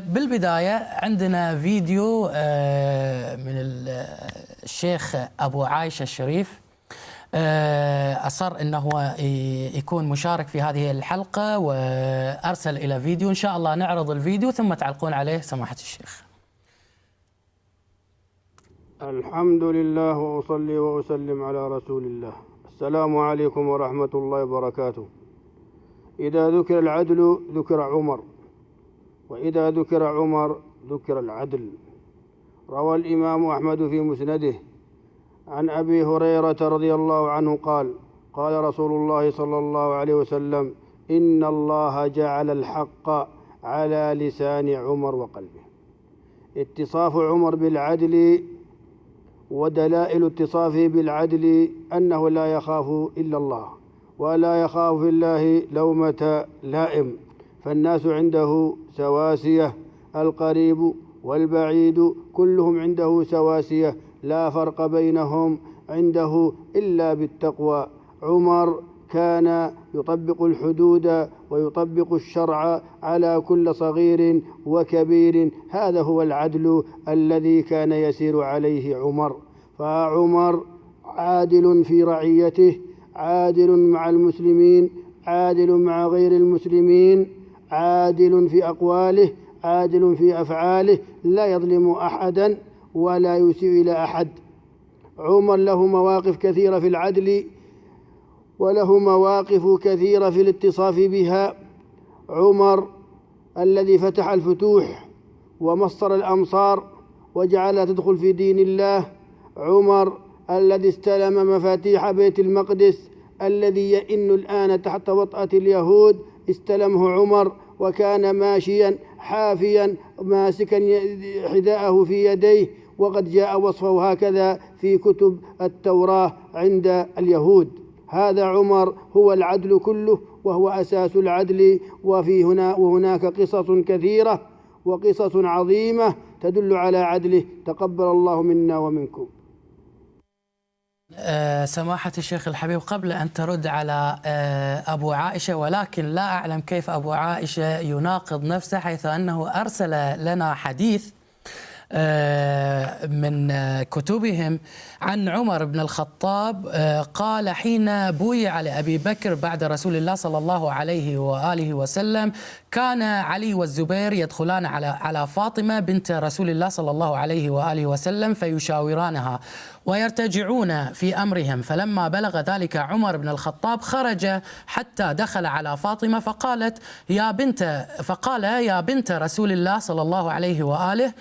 بالبداية عندنا فيديو من الشيخ أبو عائشة الشريف. أصر أنه يكون مشارك في هذه الحلقة وأرسل إلى فيديو. إن شاء الله نعرض الفيديو ثم تعلقون عليه سماحة الشيخ. الحمد لله وأصلي وأسلم على رسول الله. السلام عليكم ورحمة الله وبركاته. إذا ذكر العدل ذكر عمر، وإذا ذكر عمر ذكر العدل. روى الإمام أحمد في مسنده عن أبي هريرة رضي الله عنه قال: قال رسول الله صلى الله عليه وسلم: إن الله جعل الحق على لسان عمر وقلبه. اتصاف عمر بالعدل ودلائل اتصافه بالعدل أنه لا يخاف إلا الله، ولا يخاف في الله لومة لائم، فالناس عنده سواسية، القريب والبعيد كلهم عنده سواسية، لا فرق بينهم عنده إلا بالتقوى. عمر كان يطبق الحدود ويطبق الشرع على كل صغير وكبير، هذا هو العدل الذي كان يسير عليه عمر. فعمر عادل في رعيته، عادل مع المسلمين، عادل مع غير المسلمين، عادل في أقواله، عادل في أفعاله، لا يظلم أحدا ولا يسيء إلى أحد. عمر له مواقف كثيرة في العدل، وله مواقف كثيرة في الاتصاف بها. عمر الذي فتح الفتوح ومصر الأمصار وجعلها تدخل في دين الله. عمر الذي استلم مفاتيح بيت المقدس الذي يئن الآن تحت وطأة اليهود، استلمه عمر وكان ماشيا حافيا ماسكا حذاءه في يديه، وقد جاء وصفه هكذا في كتب التوراة عند اليهود. هذا عمر هو العدل كله، وهو أساس العدل. وهناك قصص كثيرة وقصص عظيمة تدل على عدله. تقبل الله منا ومنكم. سماحة الشيخ الحبيب، قبل أن ترد على أبو عائشة، ولكن لا أعلم كيف أبو عائشة يناقض نفسه، حيث أنه أرسل لنا حديث من كتبهم عن عمر بن الخطاب قال: حين بويع لأبي بكر بعد رسول الله صلى الله عليه وآله وسلم، كان علي والزبير يدخلان على فاطمة بنت رسول الله صلى الله عليه وآله وسلم فيشاورانها ويرتجعون في أمرهم، فلما بلغ ذلك عمر بن الخطاب خرج حتى دخل على فاطمة فقال: يا بنت رسول الله صلى الله عليه وآله،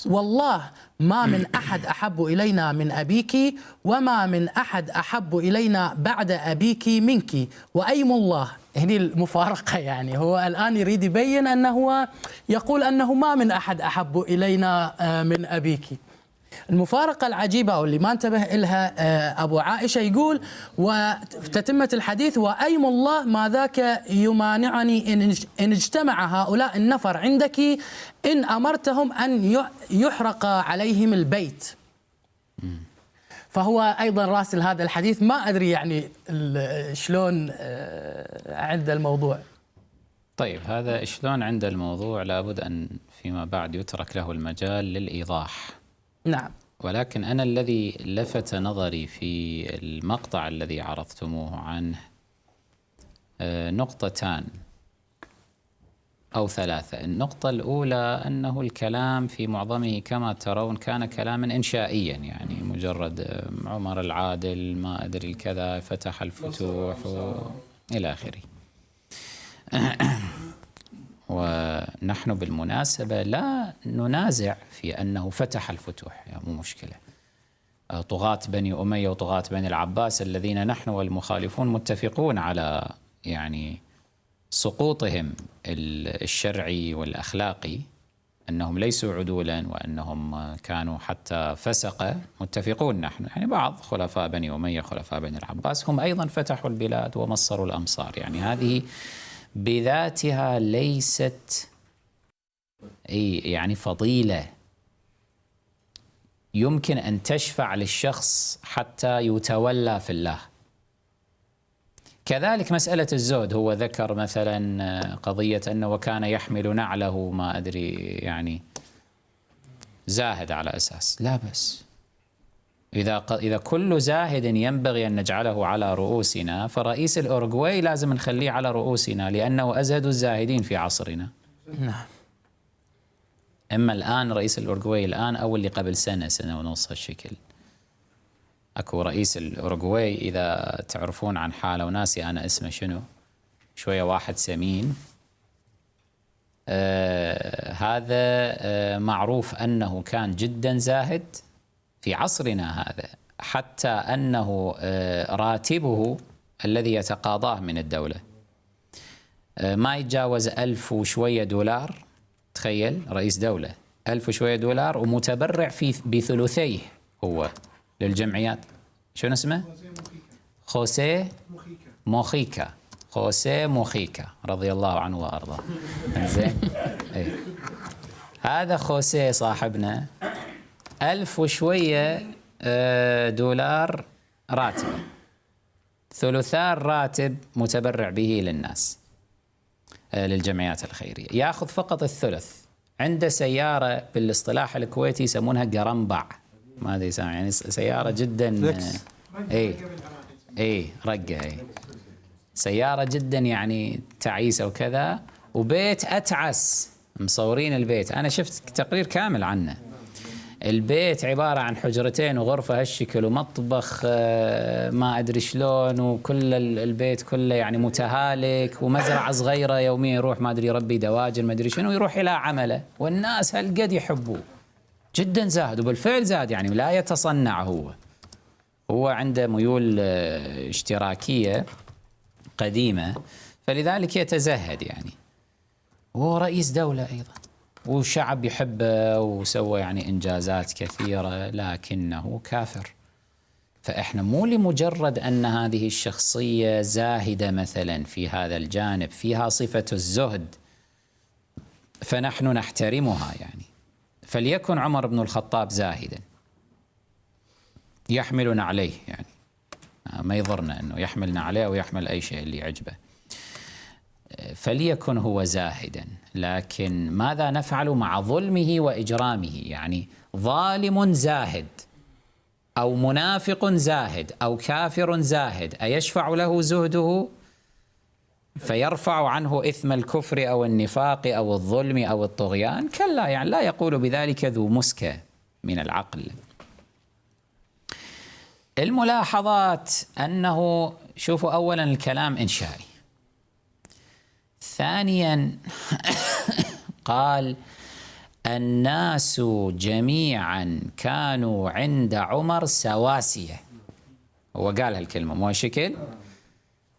والله ما من أحد أحب إلينا من أبيك، وما من أحد أحب إلينا بعد أبيك منك، وأيم الله. هنا المفارقة، يعني هو الآن يريد يبين أنه يقول أنه ما من أحد أحب إلينا من أبيك. المفارقة العجيبة واللي ما انتبه إلها أبو عائشة، يقول وتتمة الحديث: وأيم الله ما ذاك يمانعني إن اجتمع هؤلاء النفر عندك إن أمرتهم أن يحرق عليهم البيت. فهو أيضا راسل هذا الحديث، ما أدري يعني شلون عند الموضوع. طيب، هذا شلون عند الموضوع لابد أن فيما بعد يترك له المجال للإيضاح. نعم. ولكن أنا الذي لفت نظري في المقطع الذي عرضتموه عنه نقطتان أو ثلاثة. النقطة الأولى أنه الكلام في معظمه كما ترون كان كلاما إنشائيا، يعني مجرد عمر العادل ما أدري الكذا فتح الفتوح إلى آخره. ونحن بالمناسبة لا ننازع في أنه فتح الفتوح، يعني مو مشكلة. طغاة بني أمية وطغاة بني العباس الذين نحن والمخالفون متفقون على يعني سقوطهم الشرعي والأخلاقي، أنهم ليسوا عدولا وأنهم كانوا حتى فسقة، متفقون نحن. يعني بعض خلفاء بني أمية خلفاء بني العباس هم أيضا فتحوا البلاد ومصروا الأمصار، يعني هذه بذاتها ليست يعني فضيلة يمكن أن تشفع للشخص حتى يتولى في الله. كذلك مسألة الزهد، هو ذكر مثلا قضية أنه وكان يحمل نعله، ما أدري يعني زاهد على أساس، لا بس إذا كل زاهد ينبغي أن نجعله على رؤوسنا، فرئيس الأورغواي لازم نخليه على رؤوسنا لأنه أزهد الزاهدين في عصرنا. نعم. إما الآن رئيس الأورغواي الآن أو اللي قبل سنة ونص هالشكل. أكو رئيس الأورغواي إذا تعرفون عن حاله، وناسي أنا اسمه شنو، شوية واحد سمين، هذا معروف أنه كان جدا زاهد في عصرنا هذا، حتى أنه راتبه الذي يتقاضاه من الدولة ما يتجاوز 1000 وشوية دولار. تخيل رئيس دولة 1000 وشوية دولار، ومتبرع بثلثيه هو للجمعيات. شنو اسمه؟ خوسيه موخيكا. خوسيه موخيكا رضي الله عنه وأرضاه. زين. هذا خوسيه صاحبنا 1000 وشوية دولار راتب، ثلثاء الراتب متبرع به للناس، للجمعيات الخيرية، ياخذ فقط الثلث. عنده سيارة بالاصطلاح الكويتي يسمونها قرنبع، ما ادري سامع، يعني سيارة جدا رقة، سيارة جدا يعني تعيسة وكذا، وبيت أتعس، مصورين البيت، أنا شفت تقرير كامل عنه. البيت عبارة عن حجرتين وغرفة هالشكل ومطبخ ما أدري شلون، وكل البيت كله يعني متهالك، ومزرعة صغيرة يوميا يروح ما أدري يربي دواجن ما أدري شنو، يروح إلى عمله، والناس هالقد يحبوه، جدا زاهد، وبالفعل زاد يعني لا يتصنع. هو عنده ميول اشتراكية قديمة، فلذلك يتزهد يعني. وهو رئيس دولة أيضا، والشعب يحبه، وسوى يعني إنجازات كثيرة، لكنه كافر. فإحنا مو لمجرد أن هذه الشخصية زاهدة مثلا في هذا الجانب، فيها صفة الزهد، فنحن نحترمها يعني. فليكن عمر بن الخطاب زاهدا يحملنا عليه، يعني ما يضرنا أنه يحملنا عليه أو يحمل أي شيء اللي يعجبه، فليكن هو زاهدا. لكن ماذا نفعل مع ظلمه وإجرامه؟ يعني ظالم زاهد أو منافق زاهد أو كافر زاهد، أيشفع له زهده فيرفع عنه إثم الكفر أو النفاق أو الظلم أو الطغيان؟ كلا، يعني لا يقول بذلك ذو مسكة من العقل. الملاحظات أنه شوفوا، أولا الكلام إنشائي، ثانيا قال الناس جميعا كانوا عند عمر سواسية. هو قال هالكلمة مو شكل،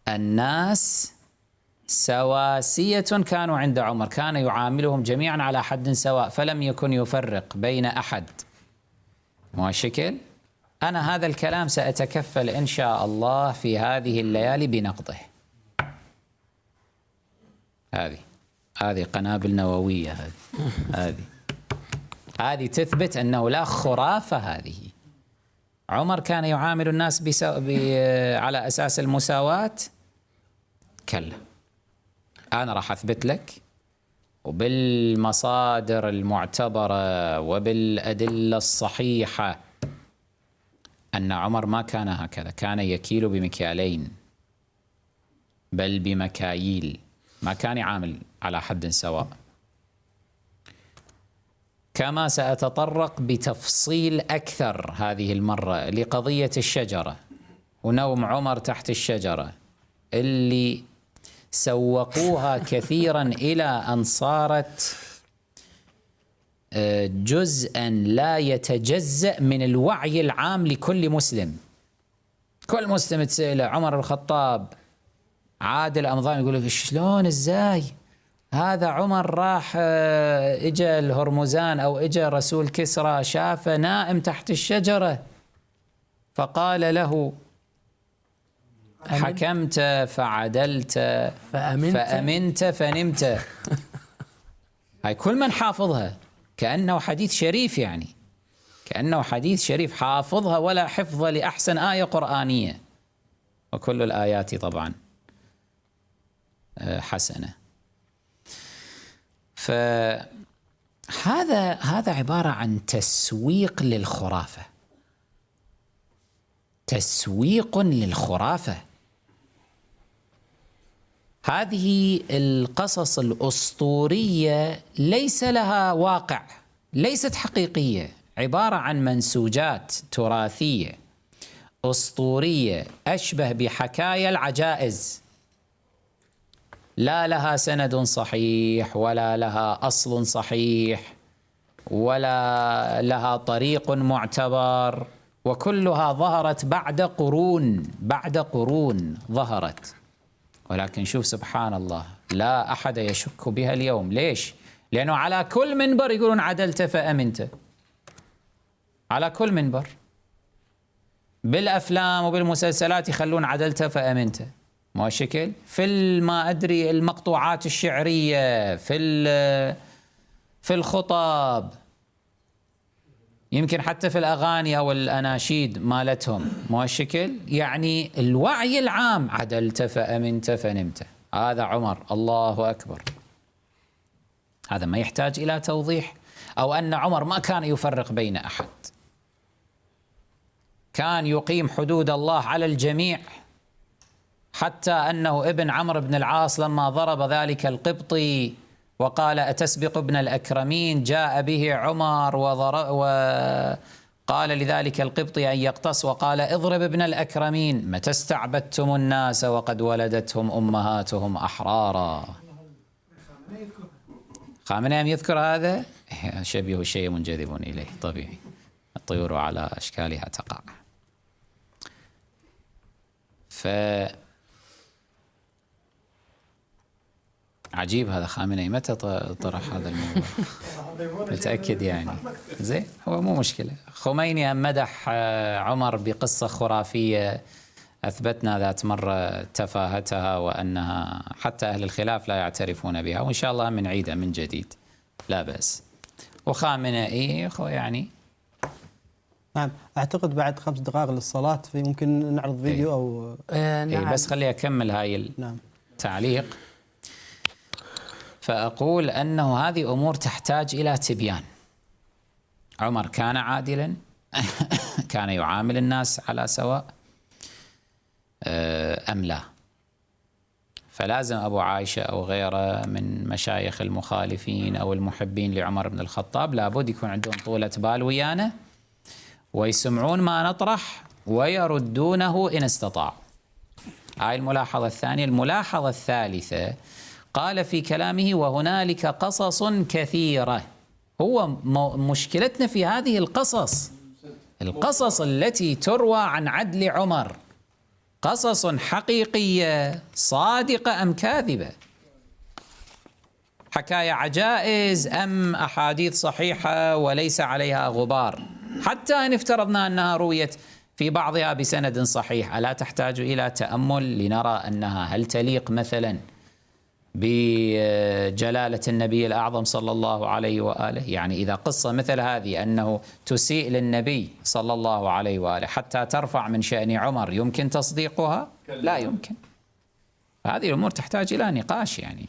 الناس سواسية كانوا عند عمر، كان يعاملهم جميعا على حد سواء، فلم يكن يفرق بين أحد، مو شكل. أنا هذا الكلام سأتكفل إن شاء الله في هذه الليالي بنقضه. هذه قنابل نووية، هذه تثبت أنه لا خرافة. هذه عمر كان يعامل الناس على أساس المساواة؟ كلا، أنا راح أثبت لك وبالمصادر المعتبرة وبالأدلة الصحيحة أن عمر ما كان هكذا، كان يكيل بمكيالين بل بمكاييل، ما كان يعامل على حد سواء. كما سأتطرق بتفصيل أكثر هذه المرة لقضية الشجرة ونوم عمر تحت الشجرة، اللي سوقوها كثيرا إلى أن صارت جزءا لا يتجزأ من الوعي العام لكل مسلم. كل مسلم تسأله عمر الخطاب عادل أمضان، يقول لك شلون ازاي هذا عمر راح اجى الهرمزان او اجى رسول كسرى شافه نائم تحت الشجرة فقال له حكمت فعدلت فأمنت فنمت. هاي كل من حافظها كأنه حديث شريف، يعني كأنه حديث شريف حافظها ولا حفظ لأحسن آية قرآنية، وكل الآيات طبعا حسنة. فهذا عبارة عن تسويق للخرافة، تسويق للخرافة. هذه القصص الأسطورية ليس لها واقع، ليست حقيقية، عبارة عن منسوجات تراثية أسطورية أشبه بحكايا العجائز، لا لها سند صحيح ولا لها أصل صحيح ولا لها طريق معتبر، وكلها ظهرت بعد قرون ظهرت. ولكن شوف سبحان الله، لا أحد يشك بها اليوم. ليش؟ لأنه على كل منبر يقولون عدلت فأمنت، على كل منبر، بالأفلام وبالمسلسلات يخلون عدلت فأمنت، ما شكل في ما أدري المقطوعات الشعرية، في الخطب، يمكن حتى في الأغاني أو الأناشيد مالتهم، ما شكل يعني الوعي العام عدلت فأمنت فنمت. هذا عمر، الله أكبر. هذا ما يحتاج إلى توضيح، أو أن عمر ما كان يفرق بين أحد، كان يقيم حدود الله على الجميع، حتى أنه ابن عمرو بن العاص لما ضرب ذلك القبطي وقال أتسبق ابن الأكرمين، جاء به عمر وقال لذلك القبطي أن يقتص وقال اضرب ابن الأكرمين، متى استعبدتم الناس وقد ولدتهم أمهاتهم أحرارا. خامنئي يذكر هذا، شبيه شيء منجذب إليه طبيعي، الطيور على أشكالها تقع. عجيب هذا خامنئي، متى طرح هذا الموضوع؟ متأكد يعني؟ زين، هو مو مشكلة. خميني مدح عمر بقصة خرافية أثبتنا ذات مرة تفاهتها، وأنها حتى أهل الخلاف لا يعترفون بها، وإن شاء الله من عيدة من جديد لا بأس. وخامنئي يعني نعم، أعتقد بعد 5 دقائق للصلاة ممكن نعرض فيديو أو نعم. بس خلي أكمل هاي التعليق. فأقول أنه هذه أمور تحتاج إلى تبيان. عمر كان عادلا، كان يعامل الناس على سواء أم لا؟ فلازم أبو عائشة أو غيره من مشايخ المخالفين أو المحبين لعمر بن الخطاب لابد يكون عندهم طولة بال ويانا، ويسمعون ما نطرح ويردونه إن استطاعوا. هاي الملاحظة الثانية. الملاحظة الثالثة، قال في كلامه وهنالك قصص كثيرة. هو مشكلتنا في هذه القصص التي تروى عن عدل عمر، قصص حقيقية صادقة أم كاذبة؟ حكاية عجائز أم أحاديث صحيحة وليس عليها غبار؟ حتى إن افترضنا أنها رويت في بعضها بسند صحيح، ألا تحتاج إلى تأمل لنرى أنها هل تليق مثلا بجلالة النبي الأعظم صلى الله عليه وآله؟ يعني إذا قصة مثل هذه أنه تسيء للنبي صلى الله عليه وآله حتى ترفع من شأن عمر، يمكن تصديقها؟ لا يمكن. هذه الأمور تحتاج إلى نقاش يعني.